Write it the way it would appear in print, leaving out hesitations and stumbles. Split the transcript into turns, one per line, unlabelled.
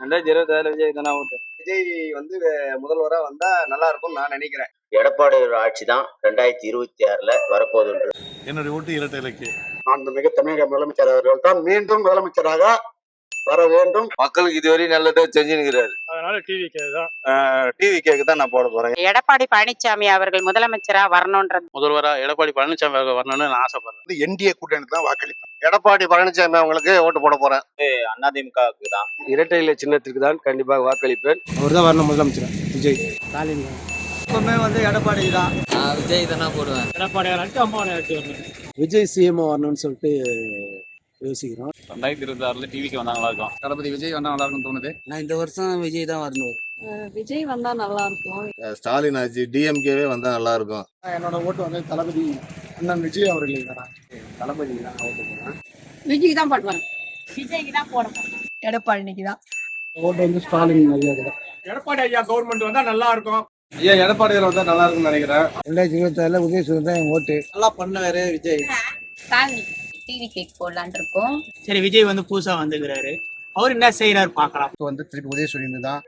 2026 விஜய் தானே ஓட்டு.
விஜய் வந்து முதல்வரா வந்தா நல்லா இருக்கும் நான் நினைக்கிறேன்.
எடப்பாடி ஆட்சி தான் 2026 வரப்போகுது.
என்னுடைய ஓட்டு இரட்டை இலக்கு.
மாண்புமிகு தமிழக முதலமைச்சர் அவர்கள் தான் மீண்டும் முதலமைச்சராக வர வேண்டும்.
மக்களுக்கு இதுவரை நல்லதா செஞ்சுக்கிறாரு.
அதனால
டிவிக்கு தான் நான் போட போறேன்.
எடப்பாடி பழனிசாமி அவர்கள் முதலமைச்சரா வரணும்ன்றது.
முதல்வரா எடப்பாடி பழனிசாமி அவர்கள் வரணும்னு நான் ஆசைப்படுறேன்.
என்டிஏ கூட்டணி தான் வாக்களிப்பேன். எடப்பாடி பழனிசாமி அவங்களுக்கு ஓட்டு போட போறேன்.
அதிமுகவுக்கு தான்.
இரட்டை இலை சின்னத்திற்கு தான் கண்டிப்பாக வாக்களிப்பேன்.
அவர் தான் வரணும் முதலமைச்சர். விஜய் ஸ்டாலின்
எப்பவுமே வந்து எடப்பாடி தான்.
விஜய் தானே போடுவேன்.
எடப்பாடி அம்மா வரணும்.
விஜய் சிஎம் வரணும்னு சொல்லிட்டு யோசிக்கிறோம்.
2026 டிவிக்கு வந்தா நல்லா இருக்கும்.
தளபதி விஜய் வந்தா நல்லா இருக்கும்னு தோணுது.
நான் இந்த வருஷம் விஜய் தான் வரணும்.
விஜய் வந்தா நல்லா இருக்கும்.
ஸ்டாலின் ஆச்சு டிஎம்கேவே வந்தா நல்லா இருக்கும்.
என்னோட ஓட்டு வந்து தளபதி அண்ணன் விஜய் அவர்கள் தான். தளபதி தான் ஓட்டு போடுறேன்.
விஜய் தான் போடுவாங்க.
விஜய்க்கு தான் போட போறோம்.
எடப்பாடிக்கு தான்
ஓட்டு வந்து ஸ்டாலின் ஐயா தான்.
எடப்பாடி ஐயா கவர்மெண்ட் வந்தா நல்லா இருக்கும்.
ஐயா எடப்பாடி வந்தா நல்லா இருக்கும்னு நினைக்கிறேன். 2026 விஜய் சொல்லி தான் என் ஓட்டு.
நல்லா பண்ணுவாரு விஜய்.
டிவி கேக் போடலான் இருக்கோம்.
சரி, விஜய் வந்து புதுசா வந்துக்கிறாரு. அவர் என்ன செய்யறாரு பாக்கலாம்.
வந்து திருப்பி உதயசூரியன் தான்